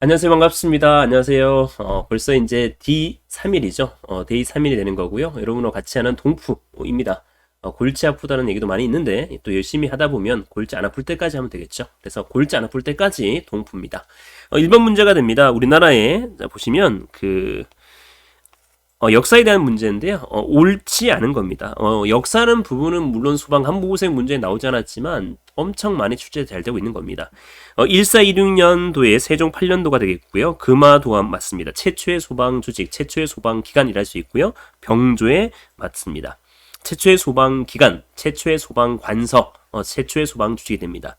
안녕하세요. 반갑습니다. 안녕하세요. 벌써 이제 D3일이죠. 데이 3일이 되는 거고요. 여러분과 같이 하는 동푸입니다. 골치 아프다는 얘기도 많이 있는데 또 열심히 하다 보면 골치 안 아플 때까지 하면 되겠죠. 그래서 골치 안 아플 때까지 동푸입니다. 1번 문제가 됩니다. 우리나라에 자, 보시면 역사에 대한 문제인데요. 옳지 않은 겁니다. 역사는 부분은 물론 수방 한국어생 문제에 나오지 않았지만 엄청 많이 출제 잘 되고 있는 겁니다. 1426년도에 세종 8년도가 되겠고요. 금화도암 맞습니다. 최초의 소방 조직, 최초의 소방 기관이라 할 수 있고요. 병조에 맞습니다. 최초의 소방 기관, 최초의 소방 관서, 최초의 소방 조직이 됩니다.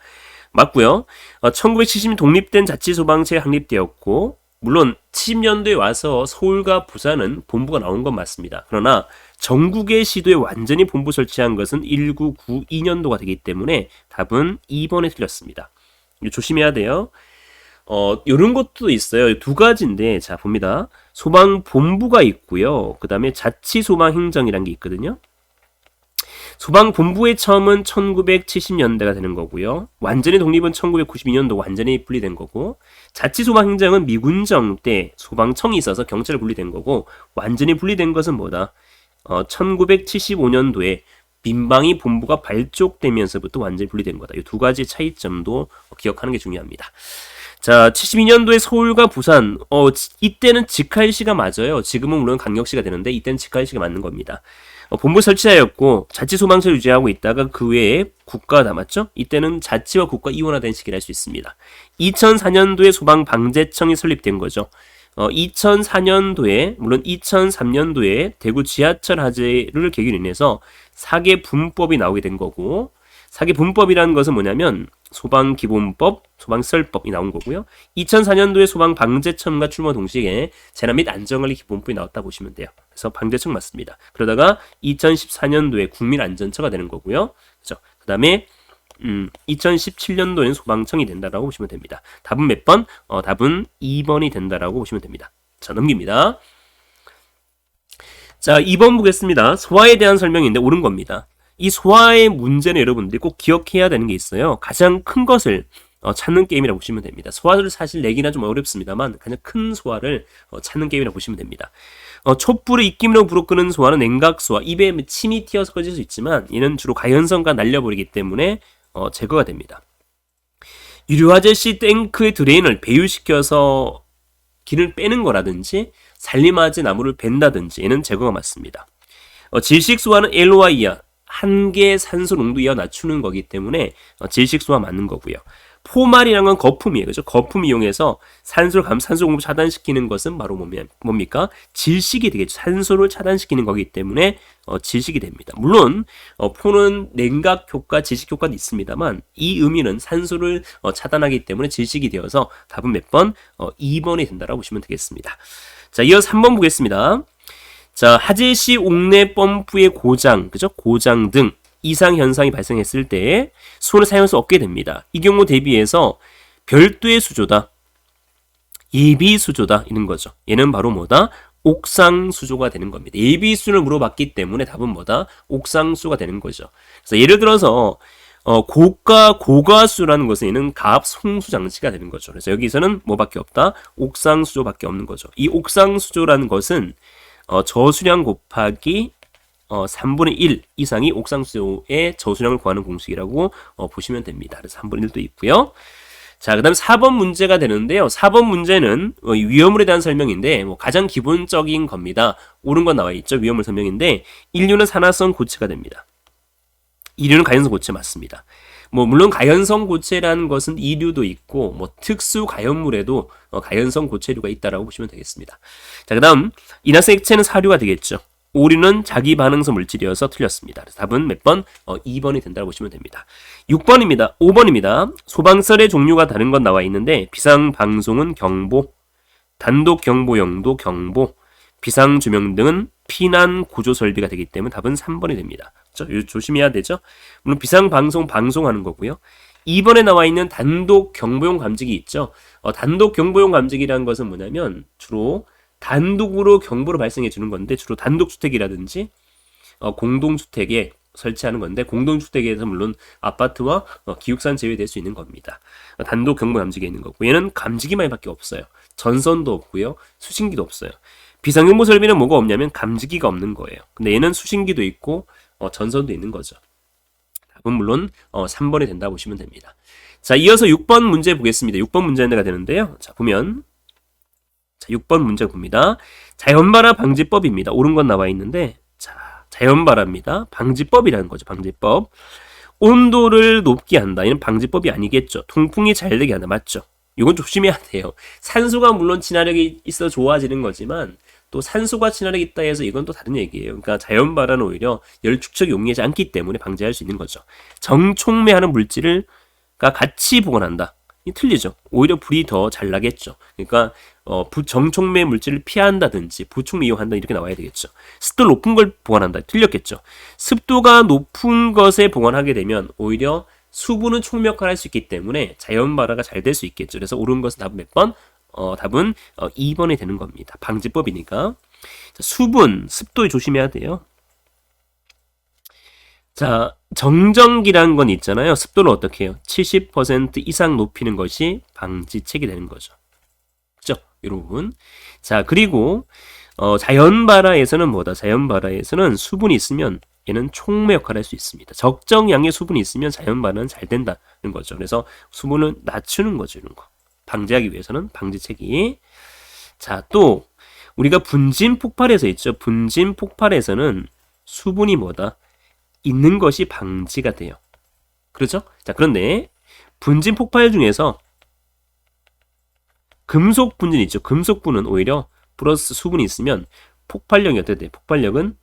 맞고요. 1970년 독립된 자치소방체가 확립되었고 물론 70년도에 와서 서울과 부산은 본부가 나온 건 맞습니다. 그러나 전국의 시도에 완전히 본부 설치한 것은 1992년도가 되기 때문에 답은 2번에 틀렸습니다. 조심해야 돼요. 이런 것도 있어요. 두 가지인데 자 봅니다. 소방본부가 있고요. 그 다음에 자치소방행정이라는 게 있거든요. 소방본부의 처음은 1970년대가 되는 거고요. 완전히 독립은 1992년도 완전히 분리된 거고, 자치소방행정은 미군정 때 소방청이 있어서 경찰에 분리된 거고, 완전히 분리된 것은 뭐다? 1975년도에 민방위 본부가 발족되면서부터 완전히 분리된 거다. 이 두 가지 차이점도 기억하는 게 중요합니다. 자, 72년도에 서울과 부산, 이때는 직할시가 맞아요. 지금은 물론 강력시가 되는데, 이때는 직할시가 맞는 겁니다. 본부 설치하였고 자치소방서를 유지하고 있다가 그 외에 국가가 남았죠. 이때는 자치와 국가 이원화된 시기를 할 수 있습니다. 2004년도에 소방방재청이 설립된 거죠. 2004년도에 물론 2003년도에 대구 지하철 화재를 계기로 인해서 사계분법이 나오게 된 거고, 사계분법이라는 것은 뭐냐면 소방기본법, 소방시설법이 나온 거고요. 2004년도에 소방방재청과 출범 동시에 재난 및 안전관리 기본법이 나왔다 보시면 돼요. 그래서 방재청 맞습니다. 그러다가 2014년도에 국민안전처가 되는 거고요. 그죠? 그 다음에 2017년도에는 소방청이 된다라고 보시면 됩니다. 답은 몇 번? 답은 2번이 된다라고 보시면 됩니다. 자, 넘깁니다. 자, 2번 보겠습니다. 소화에 대한 설명인데 옳은 겁니다. 이 소화의 문제는 여러분들이 꼭 기억해야 되는 게 있어요. 가장 큰 것을 찾는 게임이라고 보시면 됩니다. 소화를 사실 내기나 좀 어렵습니다만 가장 큰 소화를 찾는 게임이라고 보시면 됩니다. 촛불을 입김으로 불어 끄는 소화는 냉각소화, 입에 침이 튀어서 꺼질 수 있지만 이는 주로 가연성과 날려버리기 때문에 제거가 됩니다. 유류화재 시 탱크의 드레인을 배유시켜서 기름을 빼는 거라든지 산림화재 나무를 벤다든지 얘는 제거가 맞습니다. 질식소화는 LOI야 한계 산소 농도 이하 낮추는 거기 때문에 질식소화 맞는 거고요. 포말이라는 건 거품이에요. 그죠? 거품 이용해서 산소 공급 차단시키는 것은 바로 뭡니까? 질식이 되겠죠. 산소를 차단시키는 거기 때문에 질식이 됩니다. 물론 포는 냉각 효과, 질식 효과도 있습니다만 이 의미는 산소를 차단하기 때문에 질식이 되어서 답은 몇 번? 2번이 된다라고 보시면 되겠습니다. 자, 이어서 3번 보겠습니다. 자, 화재 시 옥내 펌프의 고장, 그죠? 고장 등 이상 현상이 발생했을 때 수온을 사용할 수 없게 됩니다. 이 경우 대비해서 별도의 수조다, 예비 수조다 이런 거죠. 얘는 바로 뭐다? 옥상 수조가 되는 겁니다. 예비 수준을 물어봤기 때문에 답은 뭐다? 옥상 수조가 되는 거죠. 그래서 예를 들어서 고가수라는 것은 얘는 가압 송수 장치가 되는 거죠. 그래서 여기서는 뭐밖에 없다? 옥상 수조밖에 없는 거죠. 이 옥상 수조라는 것은 저수량 곱하기 3분의 1 이상이 옥상수조의 저수량을 구하는 공식이라고 보시면 됩니다. 그래서 3분의 1도 있고요. 자, 그 다음 4번 문제가 되는데요. 4번 문제는 위험물에 대한 설명인데 가장 기본적인 겁니다. 옳은 건 나와 있죠. 위험물 설명인데 인류는 산화성 고체가 됩니다. 이류는 가연성 고체 맞습니다. 물론 가연성 고체라는 것은 이류도 있고 특수 가연물에도 가연성 고체류가 있다라고 보시면 되겠습니다. 자, 그다음 인화성 액체는 사류가 되겠죠. 오류는 자기 반응성 물질이어서 틀렸습니다. 그래서 답은 몇 번? 2번이 된다고 보시면 됩니다. 6번입니다. 5번입니다. 소방설의 종류가 다른 건 나와 있는데 비상방송은 경보, 단독 경보용도 경보, 비상조명 등은 피난 구조 설비가 되기 때문에 답은 3번이 됩니다. 조심해야 되죠. 물론 비상방송 방송하는 거고요. 2번에 나와 있는 단독 경보용 감지기 있죠. 단독 경보용 감지기라는 것은 뭐냐면 주로 단독으로 경보를 발생해 주는 건데 주로 단독주택이라든지 공동주택에 설치하는 건데 공동주택에서 물론 아파트와 기숙사는 제외될 수 있는 겁니다. 단독 경보 감지기가 있는 거고 얘는 감지기만밖에 없어요. 전선도 없고요. 수신기도 없어요. 비상경보 설비는 뭐가 없냐면 감지기가 없는 거예요. 근데 얘는 수신기도 있고 전선도 있는 거죠. 답은 물론 3번이 된다 보시면 됩니다. 자, 이어서 6번 문제 보겠습니다. 6번 문제가 되는데요. 자, 보면 자, 6번 문제 봅니다. 자연발화 방지법입니다. 옳은 건 나와 있는데 자, 자연발화입니다. 방지법이라는 거죠. 방지법. 온도를 높게 한다. 이는 방지법이 아니겠죠. 통풍이 잘 되게 한다. 맞죠? 이건 조심해야 돼요. 산소가 물론 친화력이 있어 좋아지는 거지만 또 산소가 친화력이 있다 해서 이건 또 다른 얘기예요. 그러니까 자연발화는 오히려 열 축적이 용이하지 않기 때문에 방지할 수 있는 거죠. 정촉매하는 물질을 같이 보관한다. 이 틀리죠. 오히려 불이 더 잘 나겠죠. 그러니까 정촉매 물질을 피한다든지 부촉매 이용한다 이렇게 나와야 되겠죠. 습도 높은 걸 보관한다. 틀렸겠죠. 습도가 높은 것에 보관하게 되면 오히려 수분은 촉매역할을 할 수 있기 때문에 자연발화가 잘 될 수 있겠죠. 그래서 옳은 것은 답은 몇 번? 답은 2번이 되는 겁니다. 방지법이니까. 자, 수분, 습도에 조심해야 돼요. 자, 정전기라는 건 있잖아요. 습도는 어떻게 해요? 70% 이상 높이는 것이 방지책이 되는 거죠. 그죠? 이 부분. 자, 그리고 자연발화에서는 뭐다? 자연발화에서는 수분이 있으면 얘는 촉매 역할을 할 수 있습니다. 적정량의 수분이 있으면 자연발화는 잘 된다는 거죠. 그래서 수분을 낮추는 거죠. 이런 거. 방지하기 위해서는 방지책이. 자, 또 우리가 분진 폭발에서 있죠. 분진 폭발에서는 수분이 뭐다? 있는 것이 방지가 돼요. 그렇죠? 자, 그런데 분진 폭발 중에서 금속 분진 있죠. 금속분은 오히려 플러스 수분이 있으면 폭발력이 어떻게 돼요? 폭발력은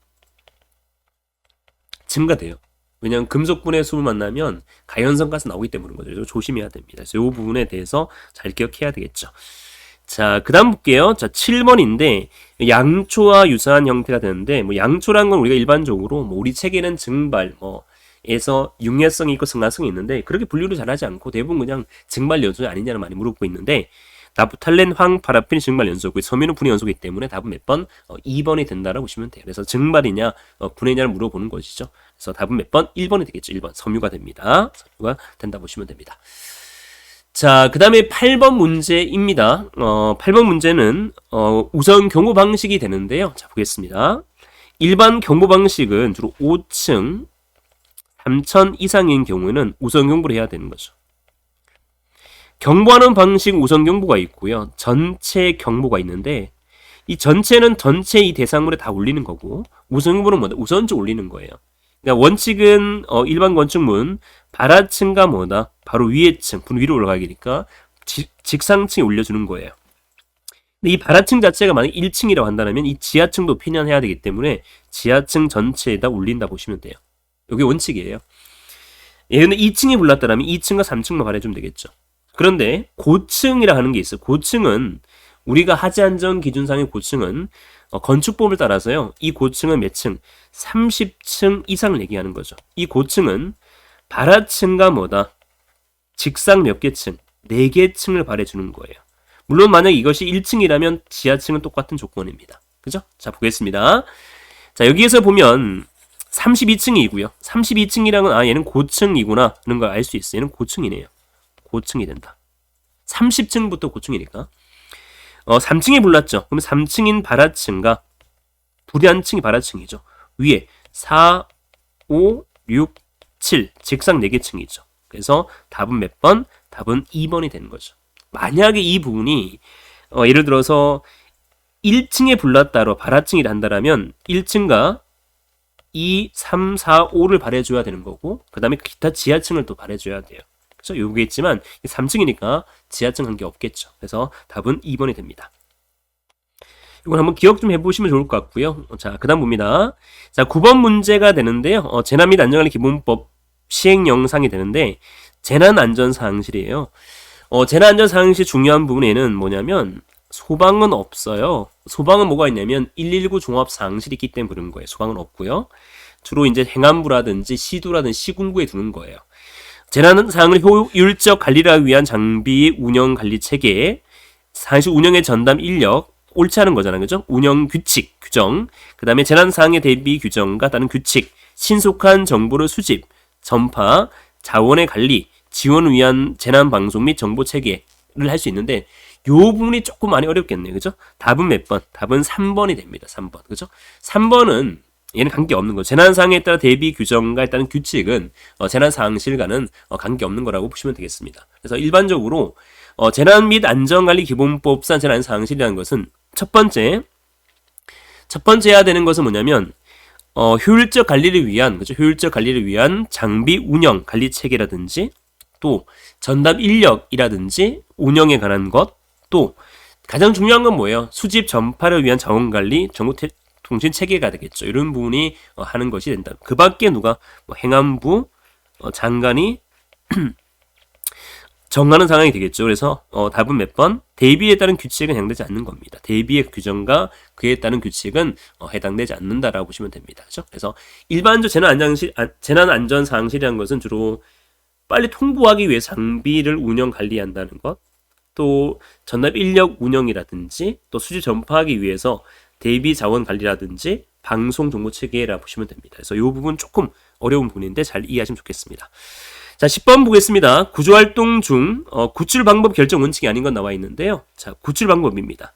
증가돼요. 왜냐하면 금속분의 수분 만나면 가연성 가스 나오기 때문인 거죠. 그래서 조심해야 됩니다. 그래서 이 부분에 대해서 잘 기억해야 되겠죠. 자, 그 다음 볼게요. 자, 7번인데 양초와 유사한 형태가 되는데 양초란 건 우리가 일반적으로 우리 책에는 증발 에서 융해성이 있고 승화성이 있는데 그렇게 분류를 잘하지 않고 대부분 그냥 증발 연소 아니냐를 많이 물어보고 있는데 나프탈렌, 황, 파라핀 증발 연소고 섬유는 분해 연소이기 때문에 답은 몇 번? 2번이 된다라고 보시면 돼요. 그래서 증발이냐 분해냐를 물어보는 것이죠. 그래서 답은 몇 번? 1번이 되겠죠. 1번 섬유가 됩니다. 섬유가 된다 보시면 됩니다. 자, 그 다음에 8번 문제입니다. 8번 문제는 우선 경보 방식이 되는데요. 자, 보겠습니다. 일반 경보 방식은 주로 5층 3천 이상인 경우에는 우선 경보를 해야 되는 거죠. 경보하는 방식 우선 경보가 있고요. 전체 경보가 있는데 이 전체는 전체 이 대상물에 다 울리는 거고 우선 경보는 뭐다? 우선적 울리는 거예요. 그러니까 원칙은 일반 건축물 발하층과 뭐다? 바로 위에 층, 분 위로 올라가기니까 직상층에 올려주는 거예요. 근데 이 발하층 자체가 만약 1층이라고 한다면 이 지하층도 편향해야 되기 때문에 지하층 전체에다 울린다 보시면 돼요. 이게 원칙이에요. 얘는 2층이 불났다면 2층과 3층만 발해주면 되겠죠. 그런데 고층이라 하는 게 있어요. 고층은 우리가 하지안전 기준상의 고층은 건축법을 따라서요. 이 고층은 몇 층? 30층 이상을 얘기하는 거죠. 이 고층은 발하층과 뭐다? 직상 몇 개 층? 4개 층을 발해주는 거예요. 물론 만약 이것이 1층이라면 지하층은 똑같은 조건입니다. 그죠? 자, 보겠습니다. 자, 여기에서 보면 32층이고요. 32층이랑은 얘는 고층이구나 하는 걸 알 수 있어요. 얘는 고층이네요. 고층이 된다. 30층부터 고층이니까. 3층이 불났죠. 그럼 3층인 발하층과 불연층이 발하층이죠. 위에 4, 5, 6, 7 직상 4개 층이죠. 그래서 답은 몇 번? 답은 2번이 되는 거죠. 만약에 이 부분이 예를 들어서 1층에 불났다로 발하층이 한다라면 1층과 2, 3, 4, 5를 발해줘야 되는 거고 그 다음에 기타 지하층을 또 발해줘야 돼요. 그렇죠? 요게 있지만 3층이니까 지하층 한 게 없겠죠. 그래서 답은 2번이 됩니다. 이건 한번 기억 좀 해보시면 좋을 것 같고요. 자, 그 다음 봅니다. 자, 9번 문제가 되는데요. 재난 및 안전관리 기본법 시행 영상이 되는데 재난안전사항실이에요. 재난안전사항실 중요한 부분에는 뭐냐면 소방은 없어요. 소방은 뭐가 있냐면 119 종합사항실이 있기 때문에 그런 거예요. 소방은 없고요. 주로 이제 행안부라든지 시도라든지 시군구에 두는 거예요. 재난사항을 효율적 관리를 하기 위한 장비 운영 관리 체계, 사실 운영의 전담 인력, 옳지 않은 거잖아요. 그죠? 운영 규칙, 규정, 그 다음에 재난 상황에 대비 규정과 다른 규칙, 신속한 정보를 수집, 전파, 자원의 관리, 지원을 위한 재난 방송 및 정보 체계를 할 수 있는데 요 부분이 조금 많이 어렵겠네요. 그죠? 답은 몇 번? 답은 3번이 됩니다. 3번. 그죠? 3번은 얘는 관계없는 거. 재난 상황에 따라 대비 규정과 따른 규칙은 재난 상황실과는 관계없는 거라고 보시면 되겠습니다. 그래서 일반적으로 재난 및 안전관리 기본법상 재난 상황실이라는 것은 첫 번째 해야 되는 것은 뭐냐면 효율적 관리를 위한, 그죠? 효율적 관리를 위한 장비 운영 관리 체계라든지 또 전담 인력이라든지 운영에 관한 것, 또 가장 중요한 건 뭐예요? 수집 전파를 위한 자원 관리, 정보 통신 체계가 되겠죠. 이런 부분이 하는 것이 된다. 그 밖에 누가 행안부 장관이 정하는 상황이 되겠죠. 그래서 답은 몇 번? 대비에 따른 규칙은 해당되지 않는 겁니다. 대비의 규정과 그에 따른 규칙은 해당되지 않는다라고 보시면 됩니다. 그렇죠? 그래서 일반적 재난 안전 상황실이라는 것은 주로 빨리 통보하기 위해 장비를 운영 관리한다는 것, 또 전담 인력 운영이라든지 또 수집 전파하기 위해서 대비 자원 관리라든지 방송 정보 체계라 보시면 됩니다. 그래서 이 부분 조금 어려운 부분인데 잘 이해하시면 좋겠습니다. 자, 10번 보겠습니다. 구조활동 중 구출 방법 결정 원칙이 아닌 건 나와 있는데요. 자, 구출 방법입니다.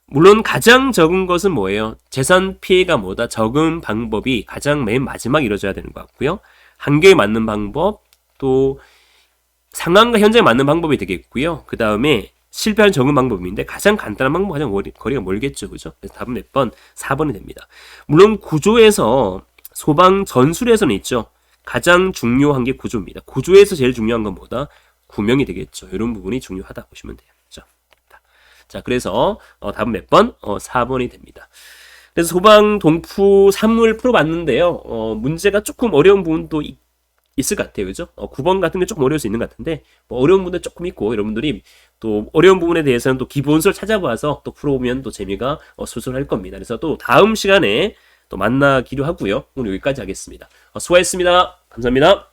물론 가장 적은 것은 뭐예요? 재산 피해가 뭐다? 적은 방법이 가장 맨 마지막에 이루어져야 되는 것 같고요. 한계에 맞는 방법, 또 상황과 현장에 맞는 방법이 되겠고요. 그 다음에 실패하는 적은 방법인데 가장 간단한 방법, 가장 거리가 멀겠죠. 그죠? 그래서 답은 몇 번? 4번이 됩니다. 물론 구조에서 소방 전술에서는 있죠. 가장 중요한 게 구조입니다. 구조에서 제일 중요한 건 뭐다? 구명이 되겠죠. 이런 부분이 중요하다 보시면 돼요. 그렇죠? 자, 그래서 답은 몇 번? 4번이 됩니다. 그래서 소방 동프 3을 풀어봤는데요. 문제가 조금 어려운 부분도 있을 것 같아요. 그죠? 9번 같은 게 조금 어려울 수 있는 것 같은데 어려운 부분도 조금 있고 여러분들이 또 어려운 부분에 대해서는 또 기본서를 찾아봐서 또 풀어보면 또 재미가 쏠쏠할 겁니다. 그래서 또 다음 시간에 또 만나기로 하고요. 오늘 여기까지 하겠습니다. 수고하셨습니다. 감사합니다.